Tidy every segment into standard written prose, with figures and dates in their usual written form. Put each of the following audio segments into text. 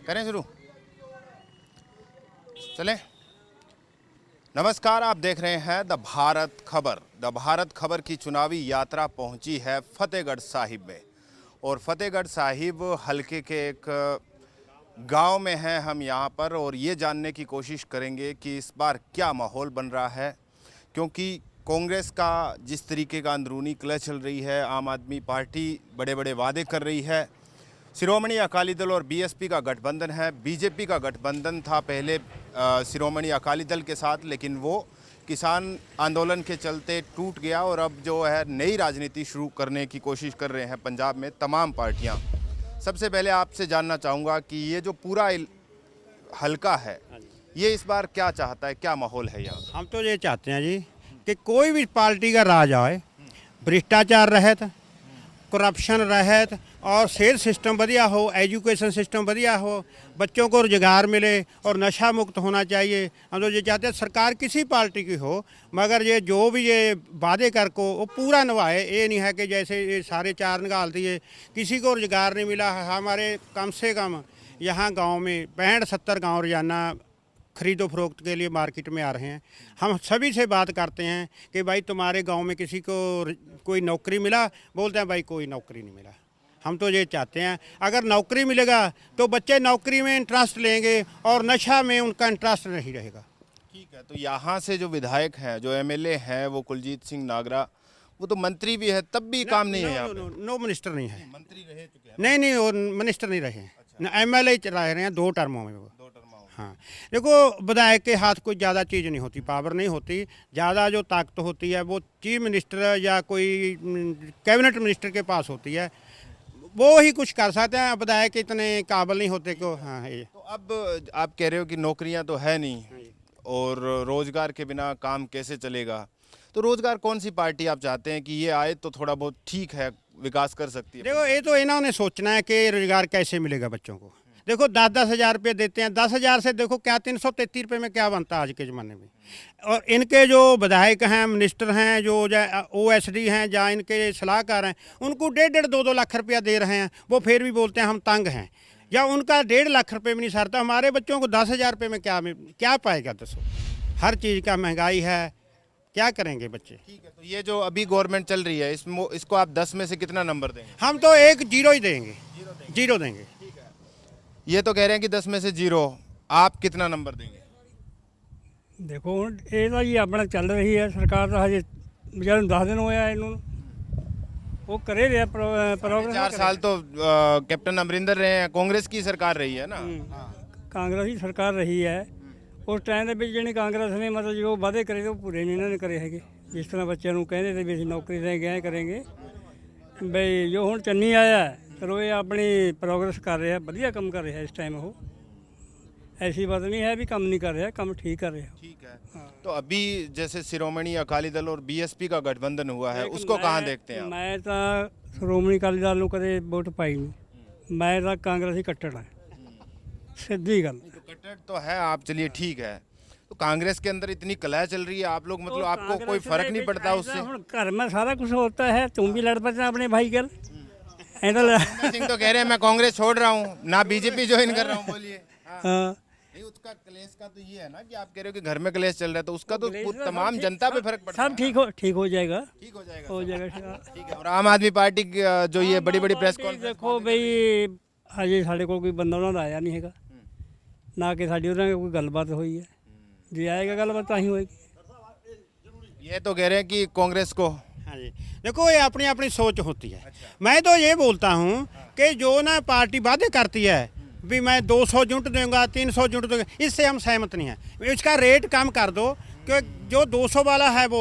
करें शुरू, चलें। नमस्कार, आप देख रहे हैं द भारत खबर। द भारत खबर की चुनावी यात्रा पहुंची है फतेहगढ़ साहिब में, और फतेहगढ़ साहिब हलके के एक गांव में हैं हम यहाँ पर, और ये जानने की कोशिश करेंगे कि इस बार क्या माहौल बन रहा है, क्योंकि कांग्रेस का जिस तरीके का अंदरूनी कलह चल रही है, आम आदमी पार्टी बड़े बड़े वादे कर रही है, शिरोमणि अकाली दल और बीएसपी का गठबंधन है। बीजेपी का गठबंधन था पहले शिरोमणि अकाली दल के साथ, लेकिन वो किसान आंदोलन के चलते टूट गया, और अब जो है नई राजनीति शुरू करने की कोशिश कर रहे हैं पंजाब में तमाम पार्टियां। सबसे पहले आपसे जानना चाहूँगा कि ये जो पूरा हलका है, ये इस बार क्या चाहता है, क्या माहौल है यहाँ? हम तो ये चाहते हैं जी कि कोई भी पार्टी का राज आए, भ्रष्टाचार रहित, करप्शन रहित, और सेहत सिस्टम बढ़िया हो, एजुकेशन सिस्टम बढ़िया हो, बच्चों को रोजगार मिले और नशा मुक्त होना चाहिए। हम तो ये चाहते हैं सरकार किसी पार्टी की हो, मगर ये जो भी ये वादे कर को वो पूरा निभाए। ये नहीं है कि जैसे ये सारे चार निकाल दिए, किसी को रोजगार नहीं मिला। हमारे कम से कम यहाँ गाँव में 65-70 गाँव रोजाना खरीदो फरोख्त के लिए मार्केट में आ रहे हैं। हम सभी से बात करते हैं कि भाई तुम्हारे गांव में किसी को कोई नौकरी मिला? बोलते हैं भाई कोई नौकरी नहीं मिला। हम तो ये चाहते हैं अगर नौकरी मिलेगा तो बच्चे नौकरी में इंटरेस्ट लेंगे और नशा में उनका इंटरेस्ट नहीं रहेगा। ठीक है, तो यहाँ से जो विधायक हैं, जो एमएलए हैं, वो कुलजीत सिंह नागरा, वो तो मंत्री भी है, तब भी काम नहीं है यहाँ पे। नो मिनिस्टर नहीं है। मंत्री रह चुके हैं? नहीं, वो मिनिस्टर नहीं रहे। अच्छा। एमएलए रह रहे हैं 2 टर्मों में वो। 2 टर्म हो गए। हाँ, देखो विधायक के हाथ कोई ज़्यादा चीज़ नहीं होती, पावर नहीं होती। ज़्यादा जो ताकत होती है वो चीफ मिनिस्टर या कोई कैबिनेट मिनिस्टर के पास होती है, वो ही कुछ कर सकते हैं। विधायक इतने काबिल नहीं होते को। हाँ, ये तो अब आप कह रहे हो कि नौकरियां तो है नहीं, और रोजगार के बिना काम कैसे चलेगा? तो रोजगार कौन सी पार्टी आप चाहते हैं कि ये आए तो थोड़ा बहुत ठीक है, विकास कर सकती है? देखो ये तो इन्होंने सोचना है कि रोजगार कैसे मिलेगा बच्चों को। देखो 10-10 हज़ार रुपये देते हैं, 10 हज़ार से देखो क्या 333 रुपये में क्या बनता है आज के ज़माने में। और इनके जो विधायक हैं, मिनिस्टर हैं, जो OSD हैं, या इनके सलाहकार हैं, उनको 1.5-2 लाख रुपया दे रहे हैं। वो फिर भी बोलते हैं हम तंग हैं, या उनका 1.5 लाख रुपये में नहीं सरता। हमारे बच्चों को 10 हज़ार रुपये में क्या पाएगा? दसो, हर चीज़ का महंगाई है, क्या करेंगे बच्चे? ठीक है, तो ये जो अभी गवर्नमेंट चल रही है, इसको आप 10 में से कितना नंबर देंगे? हम तो एक जीरो ही देंगे, जीरो देंगे। ये तो कह रहे हैं कि 10 में से 0, आप कितना नंबर देंगे? देखो ਹੁਣ ਇਹ ਤਾਂ ਜੀ ਆਪਣਾ ਚੱਲ ਰਹੀ ਹੈ सरकार ਦਾ, ਹਜੇ ਵਿਚਾਰੇ ਨੂੰ 10 ਦਿਨ ਹੋਇਆ ਇਹਨੂੰ, ਉਹ करे ਰਿਹਾ प्रोग्रेस। 4 साल तो कैप्टन अमरिंदर रहे हैं, कांग्रेस की सरकार रही है ना। ਕਾਂਗਰਸ ਦੀ ਸਰਕਾਰ ਰਹੀ ਹੈ। ਉਸ ਟਾਈਮ ਦੇ ਵਿੱਚ ਜਿਹੜੀ ਕਾਂਗਰਸ ਨੇ ਮਤਲਬ ਜੋ ਵਾਅਦੇ ਕਰੇ ਤੇ ਉਹ ਪੂਰੇ ਨਹੀਂ ਇਹਨਾਂ ਨੇ ਕਰੇ ਹੈਗੇ। ਜਿਸ ਤਰ੍ਹਾਂ ਬੱਚਿਆਂ ਨੂੰ ਕਹਿੰਦੇ ਤੇ ਵੀ ਅਸੀਂ ਨੌਕਰੀ ਦੇ ਗਏ ਕਰਾਂਗੇ, ਬਈ ਜੋ ਹੁਣ ਚੰਨੀ ਆਇਆ ਚਲੋ ਇਹ ਆਪਣੀ प्रोग्रेस कर रहा है, बढ़िया काम कर रहा है इस टाइम। वो ऐसी बात नहीं है भी कम नहीं कर रहा, काम ठीक कर रहा है। ठीक है, तो अभी जैसे शिरोमणि अकाली दल और बीएसपी का गठबंधन हुआ है, उसको कहाँ देखते हैं आप? मैं तो श्रोमणी अकाली दल ਨੂੰ ਕਦੇ ਵੋਟ ਪਾਈ ਨਹੀਂ। मैं तो कांग्रेस ही कट्टर है, सीधी गल। तो कट्टर तो है आप, चलिए ठीक है। तो कांग्रेस के अंदर इतनी कलह चल रही है, आप लोग मतलब आपको कोई फर्क नहीं पड़ता उससे? घर में सारा कुछ होता है, तुम भी लड़ पड़ते अपने भाई गल। सिंह तो कह रहे हैं मैं कांग्रेस छोड़ रहा हूँ, ना बीजेपी ज्वाइन कर रहा हूँ। बोलिए। नहीं, उसका क्लेश का तो ये है ना कि आप कह रहे हो कि घर में क्लेश चल रहा है, तो उसका तो तमाम जनता पे फर्क पड़ता है। सब ठीक हो जाएगा, ठीक हो जाएगा, हो जाएगा। ठीक है। और आम आदमी पार्टी जो ये बड़ी बड़ी प्रेस कॉन्फ्रेंस, देखो बई हजे ਸਾਡੇ ਕੋਲ ਕੋਈ ਬੰਦਾ ਉਹਨਾਂ ਦਾ ਆਇਆ ਨਹੀਂ ਹੈਗਾ, ਨਾ ਕਿ ਸਾਡੀ ਉਹਨਾਂ ਨਾਲ ਕੋਈ ਗੱਲਬਾਤ ਹੋਈ ਹੈ। ਜੇ ਆਏਗਾ ਗੱਲਬਾਤ ਤਾਂ ਹੀ होएगी। ये तो कह रहे हैं कि कांग्रेस को। हाँ जी, देखो ये अपनी अपनी सोच होती है। मैं तो ये बोलता हूँ कि जो ना पार्टी वादे करती है भी मैं 200 यूनिट दूंगा, 300 यूनिट दूंगा, इससे हम सहमत नहीं हैं। इसका रेट कम कर दो, कि जो 200 वाला है वो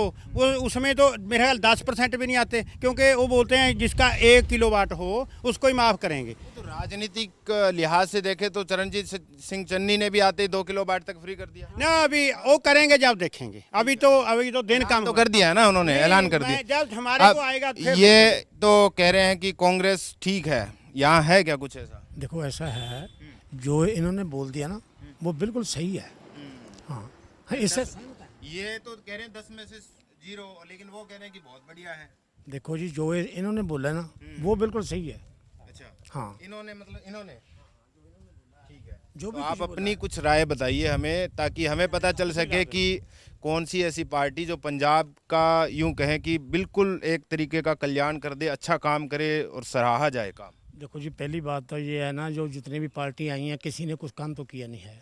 उसमें तो मेरे ख्याल 10% भी नहीं आते, क्योंकि वो बोलते हैं जिसका 1 किलोवाट हो उसको ही माफ़ करेंगे। तो राजनीतिक लिहाज से देखें तो चरणजीत सिंह चन्नी ने भी आते ही 2 किलोवाट तक फ्री कर दिया ना। अभी वो करेंगे जब देखेंगे, अभी तो दिन कम तो कर दिया है ना उन्होंने, ऐलान कर दिया। जब हमारे को आएगा ये तो कह रहे हैं कि कांग्रेस ठीक है, यहाँ है क्या कुछ ऐसा? देखो ऐसा है, जो इन्होंने बोल दिया ना वो बिल्कुल सही है। हाँ, इससे ये तो कह रहे हैं 10 में से 0, लेकिन वो कह रहे हैं कि बहुत बढ़िया है। देखो जी, जो इन्होंने बोला ना वो बिल्कुल सही है। अच्छा, हाँ, इन्होंने मतलब इन्होंने, ठीक है। जो तो भी आप कुछ अपनी कुछ राय बताइए हमें, ताकि हमें पता चल सके कि कौन सी ऐसी पार्टी जो पंजाब का यूं कहें कि बिल्कुल एक तरीके का कल्याण कर दे, अच्छा काम करे और सराहा जाए काम। देखो जी, पहली बात तो ये है ना, जो जितनी भी पार्टी आई हैं किसी ने कुछ काम तो किया नहीं है।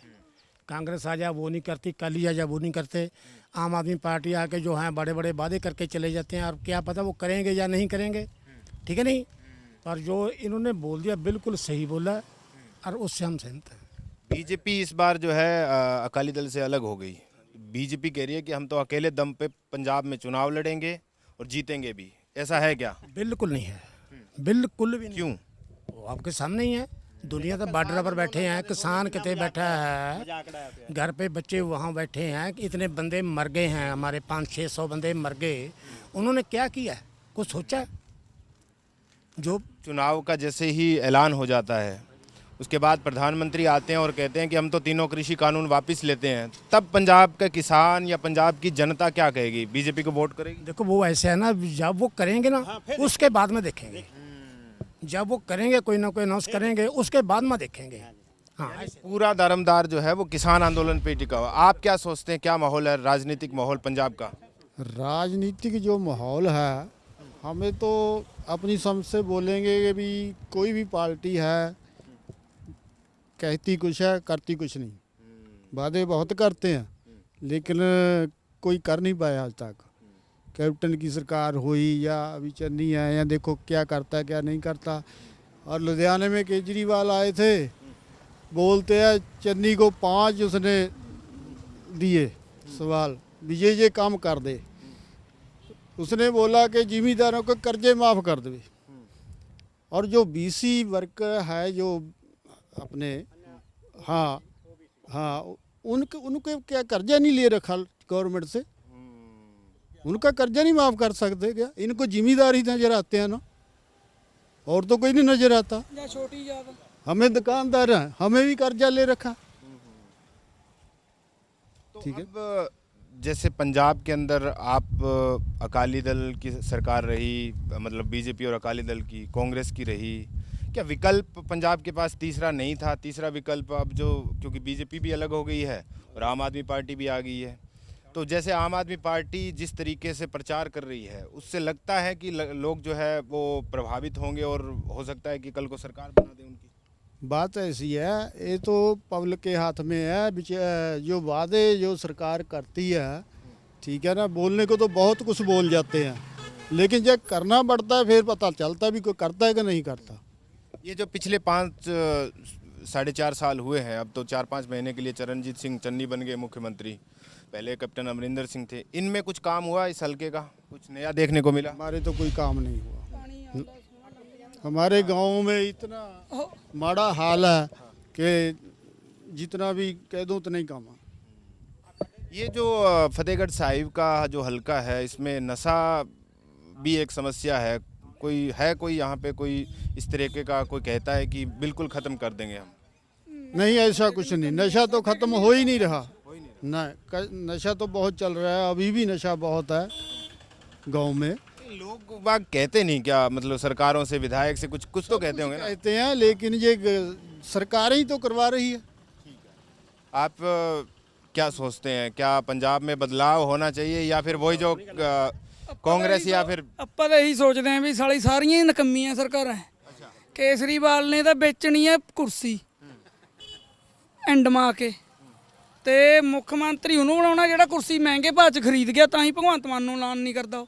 कांग्रेस आ जाए वो नहीं करती, काली आ जाए वो नहीं करते। आम आदमी पार्टी आके जो है बड़े बड़े वादे करके चले जाते हैं, और क्या पता वो करेंगे या नहीं करेंगे, ठीक है नहीं। पर जो इन्होंने बोल दिया बिल्कुल सही बोला, और उससे हम सहमत हैं। बीजेपी इस बार जो है अकाली दल से अलग हो गई। बीजेपी कह रही है कि हम तो अकेले दम पे पंजाब में चुनाव लड़ेंगे और जीतेंगे भी, ऐसा है क्या? बिल्कुल नहीं है, बिल्कुल भी नहीं। क्यों? वो आपके सामने ही है। दुनिया तो बॉर्डर पर बैठे हैं, किसान कितने बैठा है, घर पे बच्चे वहाँ बैठे हैं, इतने बंदे मर गए हैं, हमारे 500-600 बंदे मर गए। उन्होंने क्या किया है? कुछ सोचा है? जो चुनाव का जैसे ही ऐलान हो जाता है उसके बाद प्रधानमंत्री आते हैं और कहते हैं कि हम तो तीनों कृषि कानून वापस लेते हैं, तब पंजाब का किसान या पंजाब की जनता क्या कहेगी? बीजेपी को वोट करेगी? देखो वो ऐसे है ना, जब वो करेंगे ना उसके बाद में देखेंगे। जब वो करेंगे, कोई ना कोई अनाउंस करेंगे, उसके बाद में देखेंगे। हाँ, ऐसे। पूरा दारोमदार जो है वो किसान आंदोलन पे टिका हुआ। आप क्या सोचते हैं, क्या माहौल है, राजनीतिक माहौल पंजाब का? राजनीतिक जो माहौल है, हमें तो अपनी समझ से बोलेंगे कि भी कोई भी पार्टी है कहती कुछ है करती कुछ नहीं। वादे बहुत करते हैं लेकिन कोई कर नहीं पाया आज तक। कैप्टन की सरकार हुई या अभी चन्नी है, या देखो क्या करता है क्या नहीं करता। और लुधियाने में केजरीवाल आए थे, बोलते हैं चन्नी को 5 उसने दिए सवाल भी ये काम कर दे। उसने बोला कि जिमीदारों को कर्जे माफ़ कर दे। और जो बीसी वर्ग है जो अपने, हाँ हाँ, उनके क्या कर्जा नहीं ले रखा गवर्नमेंट से? उनका कर्जा नहीं माफ़ कर सकते क्या? इनको जिम्मेदारी नजर आते हैं ना, और तो कोई नहीं नजर आता। हमें दुकानदार हैं, हमें भी कर्जा ले रखा। ठीक है। अब जैसे पंजाब के अंदर आप अकाली दल की सरकार रही, मतलब बीजेपी और अकाली दल की, कांग्रेस की रही, क्या विकल्प पंजाब के पास तीसरा नहीं था? तीसरा विकल्प अब जो, क्योंकि बीजेपी भी अलग हो गई है और आम आदमी पार्टी भी आ गई है, तो जैसे आम आदमी पार्टी जिस तरीके से प्रचार कर रही है उससे लगता है कि लोग जो है वो प्रभावित होंगे और हो सकता है कि कल को सरकार बना दे उनकी। बात ऐसी है, ये तो पब्लिक के हाथ में है। जो वादे जो सरकार करती है, ठीक है ना, बोलने को तो बहुत कुछ बोल जाते हैं, लेकिन जब करना पड़ता है फिर पता चलता भी कोई करता है कि नहीं करता। ये जो पिछले 5-4.5 साल हुए हैं, अब तो 4-5 महीने के लिए चरणजीत सिंह चन्नी बन गए मुख्यमंत्री, पहले कैप्टन अमरिंदर सिंह थे, इनमें कुछ काम हुआ इस हल्के का? कुछ नया देखने को मिला? हमारे तो कोई काम नहीं हुआ। हमारे गांव में इतना माड़ा हाल है कि जितना भी कह दूं उतना ही कम है। ये जो फतेहगढ़ साहिब का जो हल्का है, इसमें नशा भी एक समस्या है। कोई यहाँ पे कोई इस तरीके का कोई कहता है कि बिल्कुल ख़त्म कर देंगे हम? नहीं, ऐसा कुछ नहीं। नशा तो ख़त्म हो ही नहीं रहा। नशा तो बहुत चल रहा है, अभी भी नशा बहुत है गांव में। लोग बाग कहते नहीं क्या, मतलब सरकारों से, विधायक से कुछ तो कहते होंगे ना? कहते हैं, लेकिन ये सरकारें ही तो करवा रही है। आप क्या सोचते हैं, क्या पंजाब में बदलाव होना चाहिए या फिर वही जो कांग्रेस या फिर? ਆਪਾਂ ਤਾਂ ਇਹੀ ਸੋਚਦੇ ਆਂ ਵੀ ਸਾਰੀਆਂ ਹੀ ਨਕੰਮੀਆਂ ਸਰਕਾਰਾਂ ਹੈ। ਕੇਸਰੀਵਾਲ ਨੇ ਤਾਂ ਵੇਚਣੀ ਹੈ ਕੁਰਸੀ ਐਂਡਮਾ ਕੇ, ਤੇ ਮੁੱਖ ਮੰਤਰੀ ਉਹਨੂੰ ਬਣਾਉਣਾ ਜਿਹੜਾ ਕੁਰਸੀ ਮਹਿੰਗੇ ਭਾਅ 'ਚ ਖਰੀਦ ਗਿਆ, ਤਾਂ ਹੀ ਭਗਵੰਤ ਮਾਨ ਨੂੰ ਐਲਾਨ ਨਹੀਂ ਕਰਦਾ।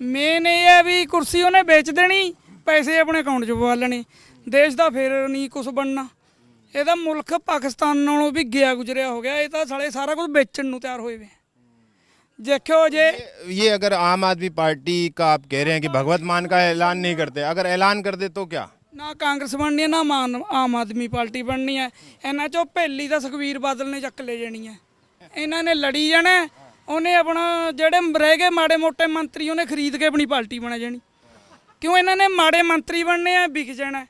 ਮੇਨ ਇਹ ਹੈ ਵੀ ਕੁਰਸੀ ਉਹਨੇ ਵੇਚ ਦੇਣੀ, ਪੈਸੇ ਆਪਣੇ ਅਕਾਊਂਟ 'ਚ ਪਵਾ ਲੈਣੇ, ਦੇਸ਼ ਦਾ ਫਿਰ ਨਹੀਂ ਕੁਝ ਬਣਨਾ। ਇਹਦਾ ਮੁਲਕ ਪਾਕਿਸਤਾਨ ਨਾਲੋਂ ਵੀ ਗਿਆ ਗੁਜ਼ਰਿਆ ਹੋ ਗਿਆ। ਇਹ ਤਾਂ ਸਾਰਾ ਕੁਝ ਵੇਚਣ ਨੂੰ ਤਿਆਰ ਹੋਏ ਵੇ। देखो ये अगर आम आदमी पार्टी का आप कह रहे हैं कि भगवत मान का ऐलान नहीं करते, अगर ऐलान कर दे तो क्या? ना कांग्रेस बननी है ना आम आदमी पार्टी बननी है। इन्हों चो पहली तो सुखबीर बादल ने चक ले जानी है। इन्होंने लड़ी जाना, उन्हें अपना जेडे रह गए माड़े मोटे मंत्री उन्हें खरीद के अपनी पार्टी बना जानी। क्यों? इन्होंने माड़े मंत्री बनने हैं, बिक जाना।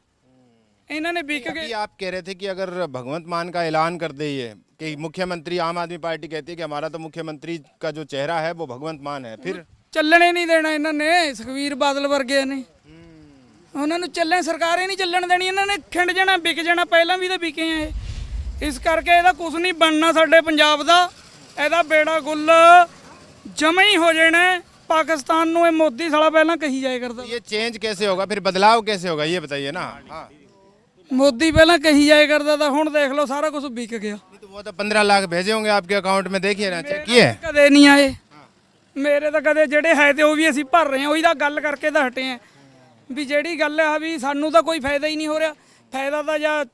इन्होंने बिक के। आप कह रहे थे कि अगर भगवंत मान का ऐलान कर दे ये कि मुख्यमंत्री, आम आदमी पार्टी कहती है कि हमारा तो मुख्यमंत्री का जो चेहरा है वो भगवंत मान है, फिर ਚੱਲਣੇ ਨਹੀਂ ਦੇਣਾ ਇਹਨਾਂ ਨੇ। ਸੁਖਬੀਰ ਬਾਦਲ ਵਰਗੇ ਨੇ, ਉਹਨਾਂ ਨੂੰ ਚੱਲਣ, ਸਰਕਾਰ ਹੀ ਨਹੀਂ ਚੱਲਣ ਦੇਣੀ। ਇਹਨਾਂ ਨੇ ਖਿੰਡ ਜਾਣਾ, ਵਿਕ ਜਾਣਾ। ਪਹਿਲਾਂ ਵੀ ਤਾਂ ਵਿਕੇ ਆ ਇਹ। ਇਸ ਕਰਕੇ ਇਹਦਾ ਕੁਝ ਨਹੀਂ ਬਣਨਾ ਸਾਡੇ ਪੰਜਾਬ ਦਾ। ਇਹਦਾ ਬੇੜਾ ਗੁੱਲ ਜਮਾ ਹੀ ਹੋ ਜਾਣਾ। ਪਾਕਿਸਤਾਨ ਨੂੰ ਇਹ ਮੋਦੀ ਸਾਲਾ ਪਹਿਲਾਂ ਕਹੀ ਜਾਇਆ ਕਰਦਾ। ये चेंज कैसे होगा, फिर बदलाव कैसे होगा, ये बताइए ना। हाँ, ਮੋਦੀ ਪਹਿਲਾਂ ਕਹੀ ਜਾਇਆ ਕਰਦਾ ਤਾਂ ਹੁਣ ਦੇਖ ਲਓ ਸਾਰਾ ਕੁਝ ਵਿਕ ਗਿਆ। नहीं तो वो तो 15 लाख भेजे होंगे आपके अकाउंट में, देखिए ना, चेक किए। ਕਦੇ ਨਹੀਂ ਆਏ ਮੇਰੇ ਤਾਂ। ਕਦੇ ਜਿਹੜੇ ਹੈ ਤੇ ਉਹ ਵੀ ਅਸੀਂ ਭਰ ਰਹੇ ਹਾਂ। ਉਹੀ ਤਾਂ ਗੱਲ ਕਰਕੇ ਤਾਂ ਹਟੇ ਆ ਵੀ ਜਿਹੜੀ ਗੱਲ ਆ ਵੀ ਸਾਨੂੰ ਤਾਂ ਕੋਈ ਫਾਇਦਾ ਹੀ ਨਹੀਂ ਹੋ ਰਿਹਾ। ਫਾਇਦਾ ਤਾਂ ਜਾਂ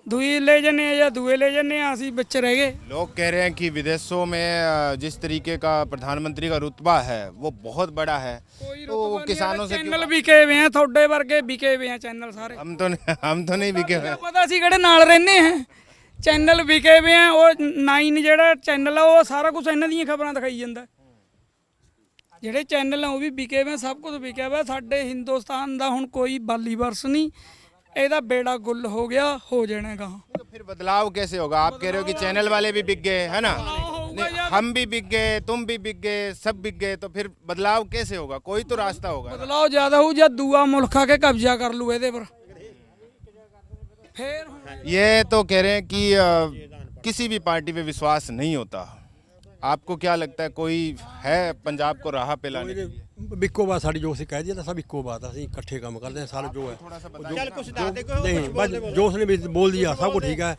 ਦੂਈ ਲੈ ਜੰਨੇ ਆ ਜਾਂ ਦੂਏ ਲੈ ਜੰਨੇ ਆ, ਅਸੀਂ ਵਿੱਚ ਰਹਿ ਗਏ। लोग कह रहे हैं कि विदेशों में जिस तरीके का प्रधानमंत्री का रुतबा है वो बहुत बड़ा है, तो वो किसानों से ਚੈਨਲ ਵਿਕੇ ਹੋਏ ਆ, ਤੁਹਾਡੇ ਵਰਗੇ ਵਿਕੇ ਹੋਏ ਆ ਚੈਨਲ ਸਾਰੇ। हम तो नहीं बिके हुए। ਪਤਾ ਸੀ ਕਿਹੜੇ ਨਾਲ ਰਹਿੰਦੇ ਆ। ਚੈਨਲ ਵਿਕੇ ਹੋਏ ਆ। ਉਹ 9 ਜਿਹੜਾ ਚੈਨਲ ਆ ਉਹ ਸਾਰਾ ਕੁਝ ਇਹਨਾਂ ਦੀਆਂ ਖਬਰਾਂ ਦਿਖਾਈ ਜਾਂਦਾ। ਜਿਹੜੇ ਚੈਨਲ ਆ ਉਹ ਵੀ ਵਿਕੇ ਹੋਏ ਆ, ਸਭ ਕੁਝ ਵਿਕਿਆ ਹੋਇਆ। ਸਾਡੇ ਹਿੰਦੁਸਤਾਨ ਦਾ ਹੁਣ ਕੋਈ ਬਾਲੀ ਵਰਸ ਨਹੀਂ। ਇਹਦਾ ਬੇੜਾ ਗੁੱਲ ਹੋ ਗਿਆ, ਹੋ ਜਾਣਾ ਗਾ। तो फिर बदलाव कैसे होगा? आप कह रहे हो कि चैनल वाले भी बिक गए, है ना, नहीं, हम भी बिक गए, तुम भी बिक गए, सब बिक गए, तो फिर बदलाव कैसे होगा? कोई तो रास्ता होगा ना। ਬਦਲਾਓ ਜ਼ਿਆਦਾ ਹੋਊ ਜਾਂ ਦੂਆ ਮੁਲਕ ਆ ਕੇ ਕਬਜ਼ਾ ਕਰ ਲੂ ਇਹਦੇ ਪਰ। ਫੇਰ ये तो कह रहे हैं कि किसी भी पार्टी पे विश्वास नहीं होता। आपको क्या लगता है, कोई है पंजाब को राह पे लाने के लिए? ਇੱਕੋ ਬਾਤ ਸਾਡੀ ਜੋ ਅਸੀਂ ਕਹਿ ਦਈਏ ਤਾਂ ਸਭ ਇੱਕੋ ਬਾਤ ਆ, ਅਸੀਂ ਇਕੱਠੇ ਕੰਮ ਕਰਦੇ ਹਾਂ ਸਾਰੇ ਜੋ ਹੈ ਚੱਲ ਕੁਛ ਦੱਸ ਦੇ ਕੋਈ नहीं बस जो उसने भी बोल दिया सब कुछ ठीक है।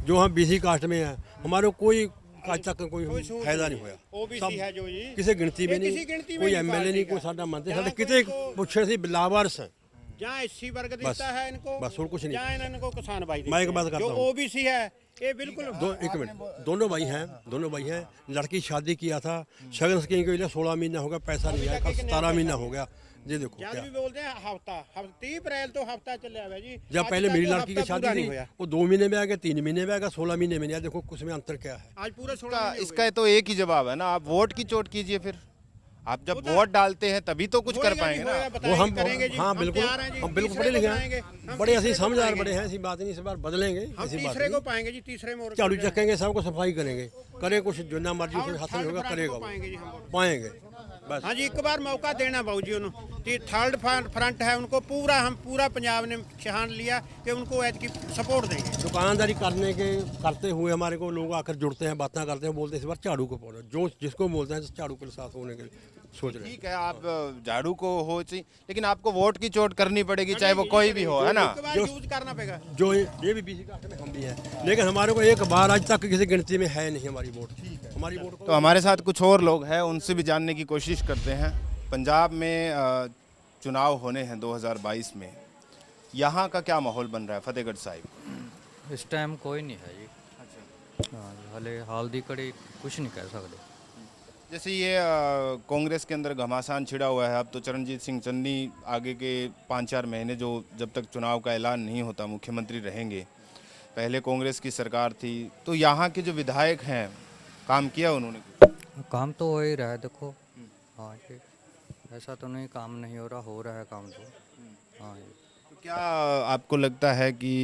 जो हम बीसी कास्ट में हैं हमारे को कोई आज तक कोई फायदा नहीं होया। ओबीसी है जो जी, किसी गिनती में किसी नहीं, गिनती में कोई नहीं एमएलए नहीं, कोई साडा मंत्री साडे किते पुछे सी बिलावारस हैं। जहाँ एससी वर्ग दिखता है इनको, बस और कुछ नहीं। जहाँ इनको किसान भाई मैं एक दिखते बात हैं। करता जो हूँ। ओबीसी है ये बिल्कुल एक मिनट, दोनों भाई हैं। लड़की शादी किया था, शगन स्कीम के लिए 16 महीना हो गया, पैसा नहीं आया, कल 17 महीना हो गया। ये देखो जब क्या, भी बोलते हैं हफ्ता 30 अप्रैल तो हफ्ता चले आवे जी। जब आज पहले तक मेरी वो लड़की की हफ्ता शादी पूरा नहीं हुआ। वो 2 महीने में आएगा, 3 महीने में आएगा, 16 महीने में नहीं आया। देखो उसमें अंतर क्या है। आज पूरा 16 इसका महीने इसका तो एक ही जवाब है ना, आप वोट की चोट कीजिए। फिर आप जब वोट डालते हैं तभी तो कुछ कर पाएंगे ना। वो हम करेंगे जी, हाँ हम बिल्कुल, तैयार हैं जी, हम बिल्कुल तीसरे पढ़े को लिखे पाएंगे, हैं, हम बड़े ऐसे तीसरे को समझदार पाएंगे। बड़े हैं, ऐसी बात नहीं, इस बार बदलेंगे, हम ऐसी बात तीसरे को नहीं। पाएंगे जी, तीसरे मोड़ झाड़ू चकेंगे, सबको सफाई करेंगे, करे कुछ जो ना मर्जी उसके हाथ में होगा करेगा वो। पाएंगे जी हम। पाएंगे बस। हाँ जी, एक बार मौका देना बाबू जी उन्होंने। थर्ड फ्रंट है उनको पूरा, हम पूरा पंजाब ने छान लिया कि उनको ऐतकी सपोर्ट देंगे। दुकानदारी करते हुए हमारे को लोग आकर जुड़ते हैं, बातें करते हैं, बोलते हैं इस बार झाड़ू को पकड़ो। जो जिसको बोलते हैं झाड़ू के साथ होने के लिए सोच रहे हैं। ठीक है, आप झाड़ू को हो चाहिए, लेकिन आपको वोट की चोट करनी पड़ेगी, चाहे वो कोई भी हो, है ना। एक बार यूज करना पड़ेगा। जो ये भी बीसी कास्ट में हम भी हैं, लेकिन हमारे को एक बार आज तक किसी गिनती में है नहीं हमारी वोट। हमारी वोट को तो हमारे साथ कुछ और लोग हैं, उनसे भी जानने की कोशिश करते हैं। पंजाब में चुनाव होने हैं 2022 में, यहाँ का क्या माहौल बन रहा है फतेहगढ़ साहिब? इस टाइम कोई नहीं है जी। हाँ जी, हले हाल दी कड़ी कुछ नहीं कह सकते। जैसे ये कांग्रेस के अंदर घमासान छिड़ा हुआ है, अब तो चरणजीत सिंह चन्नी आगे के 5-4 महीने, जो जब तक चुनाव का ऐलान नहीं होता, मुख्यमंत्री रहेंगे। पहले कांग्रेस की सरकार थी, तो यहाँ के जो विधायक हैं काम किया उन्होंने? काम तो हो ही रहा है, देखो। हाँ जी, ऐसा तो नहीं काम नहीं हो रहा है काम तो। हाँ जी। तो क्या आपको लगता है कि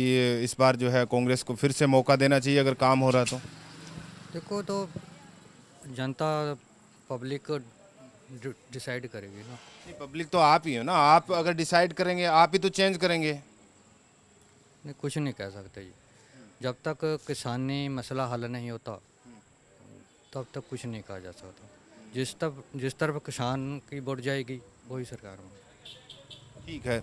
इस बार जो है कांग्रेस को फिर से मौका देना चाहिए अगर काम हो रहा तो? देखो तो जनता पब्लिक डिसाइड करेगी ना। नहीं, पब्लिक तो आप ही हो ना, आप अगर डिसाइड करेंगे आप ही तो चेंज करेंगे। नहीं, कुछ नहीं कह सकते जी। जब तक किसानी मसला हल नहीं होता तब तक कुछ नहीं कहा जा सकता। जिस तरफ किसान की वोट जाएगी वही सरकार में। ठीक है,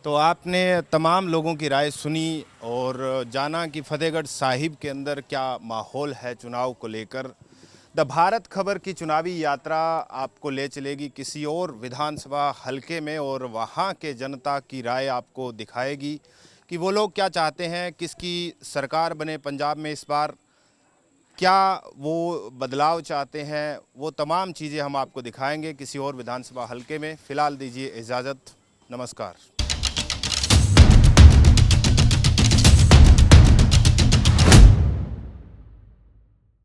तो आपने तमाम लोगों की राय सुनी और जाना कि फतेहगढ़ साहिब के अंदर क्या माहौल है चुनाव को लेकर। द भारत खबर की चुनावी यात्रा आपको ले चलेगी किसी और विधानसभा हलके में और वहाँ के जनता की राय आपको दिखाएगी कि वो लोग क्या चाहते हैं, किसकी सरकार बने पंजाब में इस बार, क्या वो बदलाव चाहते हैं। वो तमाम चीज़ें हम आपको दिखाएंगे किसी और विधानसभा हलके में। फ़िलहाल दीजिए इजाज़त, नमस्कार।